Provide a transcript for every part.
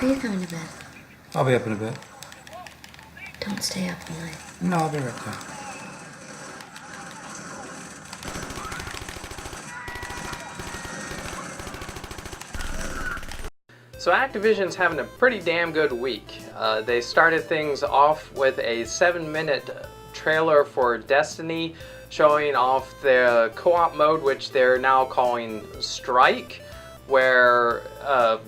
Are you going to bed? I'll be up in a bit. Don't stay up all night. No, I'll be right there. So Activision's having a pretty damn good week. They started things off with a 7-minute trailer for Destiny, showing off the co-op mode, which they're now calling Strike, where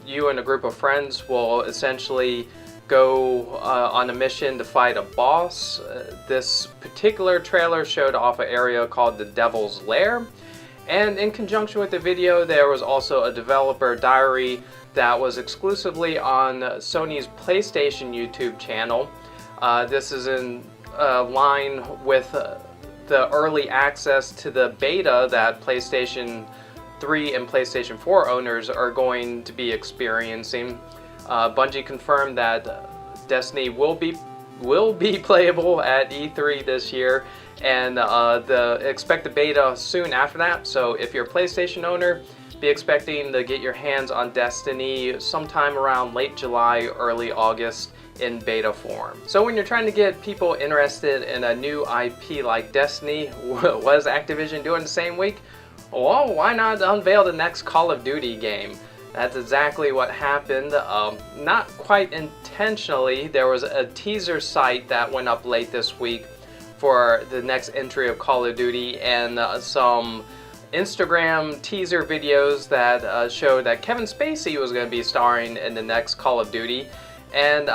you and a group of friends will essentially go on a mission to fight a boss. This particular trailer showed off an area called the Devil's Lair, and in conjunction with the video there was also a developer diary that was exclusively on Sony's PlayStation YouTube channel. This is in line with the early access to the beta that PlayStation 3 and PlayStation 4 owners are going to be experiencing. Bungie confirmed that Destiny will be playable at E3 this year, and expect the beta soon after that. So if you're a PlayStation owner, be expecting to get your hands on Destiny sometime around late July, early August in beta form. So when you're trying to get people interested in a new IP like Destiny, what is Activision doing the same week? Well, why not unveil the next Call of Duty game? That's exactly what happened. Not quite intentionally. There was a teaser site that went up late this week for the next entry of Call of Duty, and some Instagram teaser videos that showed that Kevin Spacey was going to be starring in the next Call of Duty. And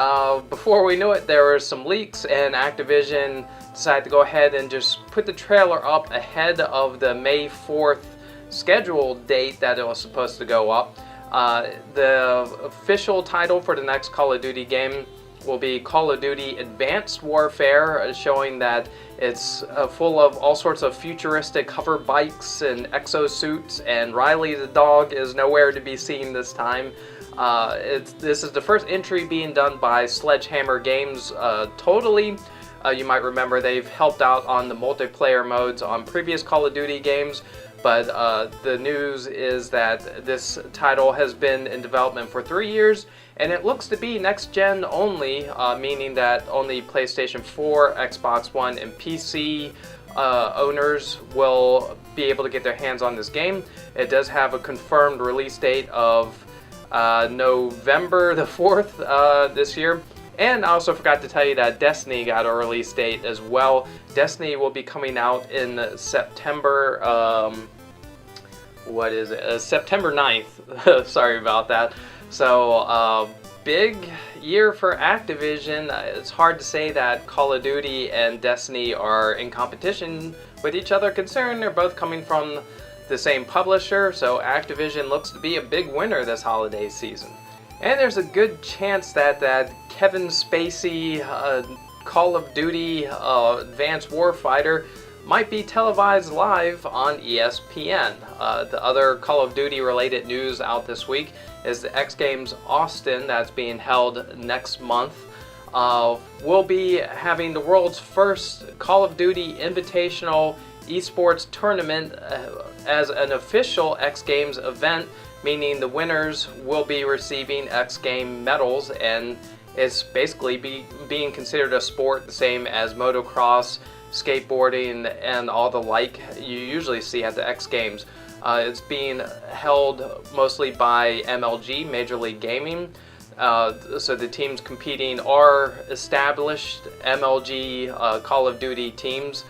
before we knew it, there were some leaks, and Activision decided to go ahead and just put the trailer up ahead of the May 4th scheduled date that it was supposed to go up. The official title for the next Call of Duty game will be Call of Duty Advanced Warfare, showing that it's full of all sorts of futuristic hover bikes and exosuits, and Riley the dog is nowhere to be seen this time. This is the first entry being done by Sledgehammer Games totally. You might remember they've helped out on the multiplayer modes on previous Call of Duty games, but the news is that this title has been in development for 3 years, and it looks to be next gen only, meaning that only PlayStation 4, Xbox One, and PC owners will be able to get their hands on this game. It does have a confirmed release date of November the 4th this year. And I also forgot to tell you that Destiny got a release date as well. Destiny will be coming out in September, September 9th. Sorry about that. So, big year for Activision. It's hard to say that Call of Duty and Destiny are in competition with each other, considering they're both coming from the same publisher. So Activision looks to be a big winner this holiday season. And there's a good chance that Kevin Spacey Call of Duty Advanced Warfighter might be televised live on ESPN. The other Call of Duty related news out this week is the X Games Austin that's being held next month. We'll be having the world's first Call of Duty Invitational eSports tournament as an official X Games event, meaning the winners will be receiving X Game medals, and it's basically being considered a sport the same as motocross, skateboarding, and all the like you usually see at the X Games. It's being held mostly by MLG, Major League Gaming. So the teams competing are established MLG Call of Duty teams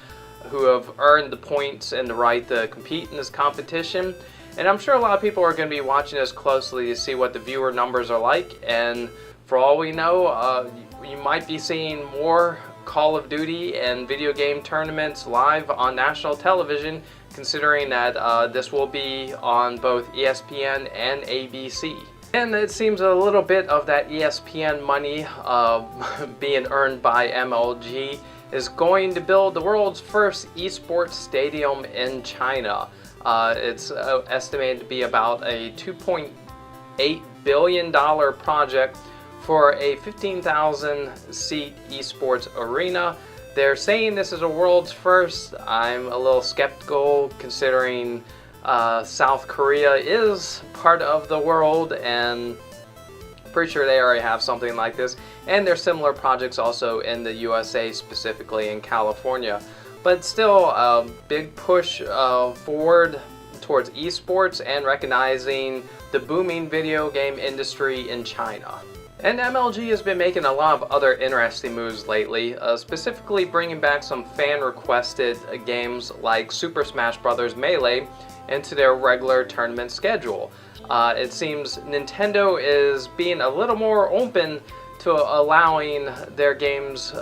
who have earned the points and the right to compete in this competition. And I'm sure a lot of people are going to be watching this closely to see what the viewer numbers are like. And for all we know, you might be seeing more Call of Duty and video game tournaments live on national television, considering that this will be on both ESPN and ABC. And it seems a little bit of that ESPN money being earned by MLG is going to build the world's first eSports stadium in China. It's estimated to be about a $2.8 billion project for a 15,000 seat eSports arena. They're saying this is a world's first. I'm a little skeptical considering South Korea is part of the world, and Pretty sure they already have something like this, and there's similar projects also in the USA, specifically in California. But still, a big push forward towards esports and recognizing the booming video game industry in China. And MLG has been making a lot of other interesting moves lately, specifically bringing back some fan-requested games like Super Smash Bros. Melee into their regular tournament schedule. It seems Nintendo is being a little more open to allowing their games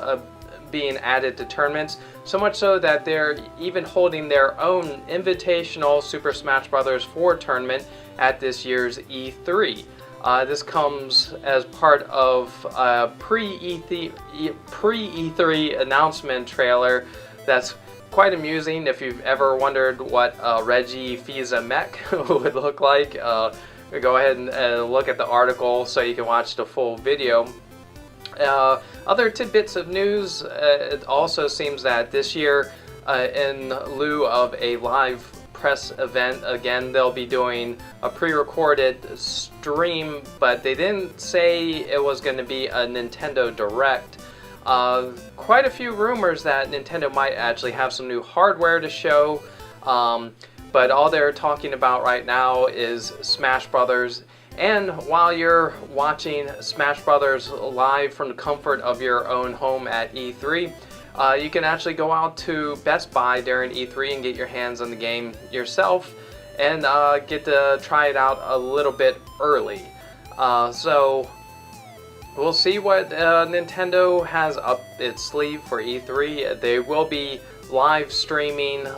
being added to tournaments, so much so that they're even holding their own invitational Super Smash Bros. 4 tournament at this year's E3. This comes as part of a pre-E3 announcement trailer that's quite amusing. If you've ever wondered what Reggie Fils-Aimé would look like, go ahead and look at the article so you can watch the full video. Other tidbits of news, it also seems that this year, in lieu of a live press event, again, they'll be doing a pre-recorded stream, but they didn't say it was going to be a Nintendo Direct. Quite a few rumors that Nintendo might actually have some new hardware to show, but all they're talking about right now is Smash Brothers. And while you're watching Smash Brothers live from the comfort of your own home at E3, you can actually go out to Best Buy during E3 and get your hands on the game yourself and get to try it out a little bit early. So we'll see what Nintendo has up its sleeve for E3. They will be live streaming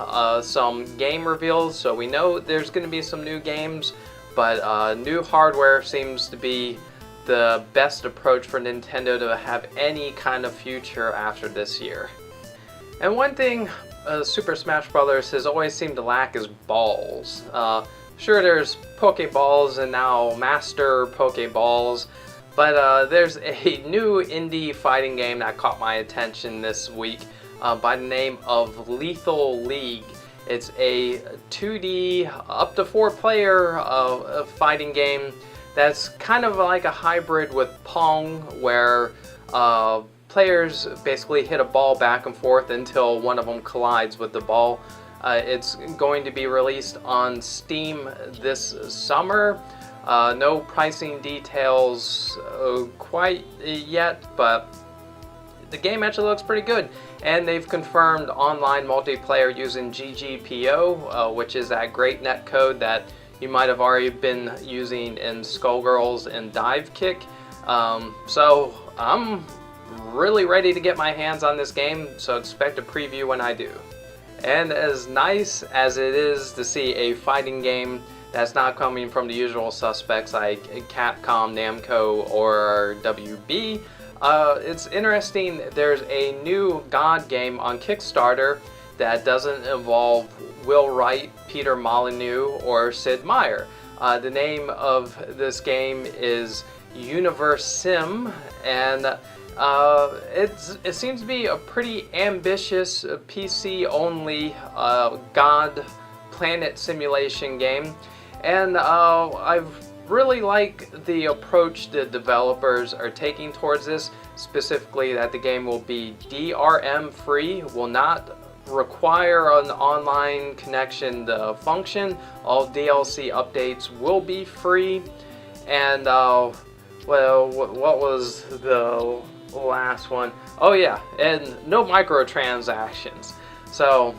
some game reveals, so we know there's going to be some new games, but new hardware seems to be the best approach for Nintendo to have any kind of future after this year. And one thing Super Smash Bros. Has always seemed to lack is balls. Sure, there's Pokeballs and now Master Pokeballs, but there's a new indie fighting game that caught my attention this week by the name of Lethal League. It's a 2D, up to 4 player fighting game that's kind of like a hybrid with Pong, where players basically hit a ball back and forth until one of them collides with the ball. It's going to be released on Steam this summer. No pricing details quite yet, but the game actually looks pretty good. And they've confirmed online multiplayer using GGPO, which is that great netcode that you might have already been using in Skullgirls and Dive Kick. So I'm really ready to get my hands on this game, so expect a preview when I do. And as nice as it is to see a fighting game that's not coming from the usual suspects like Capcom, Namco, or WB, it's interesting. There's a new God game on Kickstarter that doesn't involve Will Wright, Peter Molyneux, or Sid Meier. The name of this game is Universe Sim, and it seems to be a pretty ambitious PC-only God planet simulation game, and I've really like the approach the developers are taking towards this, specifically that the game will be DRM free, will not require an online connection to function. All DLC updates will be free, and well, what was the last one? Oh yeah, and no microtransactions. So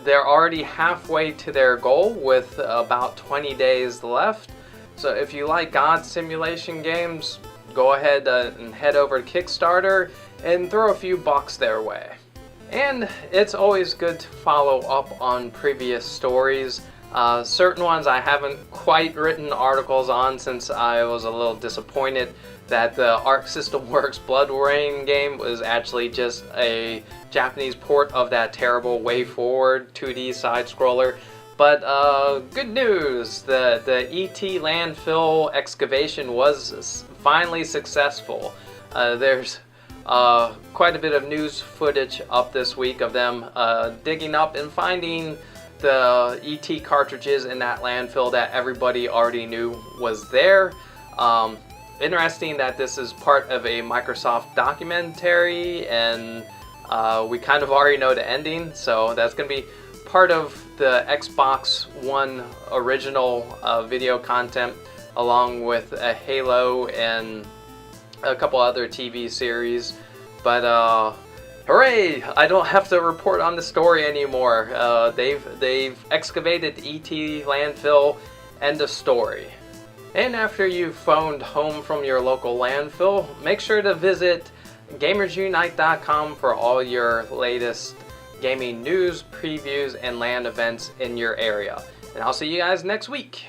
they're already halfway to their goal with about 20 days left. So if you like God simulation games, go ahead and head over to Kickstarter and throw a few bucks their way. And it's always good to follow up on previous stories. Certain ones I haven't quite written articles on, since I was a little disappointed that the Arc System Works Blood Rain game was actually just a Japanese port of that terrible Way Forward 2D side-scroller. But good news, the ET landfill excavation was finally successful. There's quite a bit of news footage up this week of them digging up and finding the ET cartridges in that landfill that everybody already knew was there. Interesting that this is part of a Microsoft documentary, and we kind of already know the ending, so that's going to be part of the Xbox One original video content, along with a Halo and a couple other TV series. But hooray! I don't have to report on the story anymore. They've excavated ET landfill. End of story. And after you've phoned home from your local landfill, make sure to visit gamersunite.com for all your latest gaming news, previews, and LAN events in your area. And I'll see you guys next week.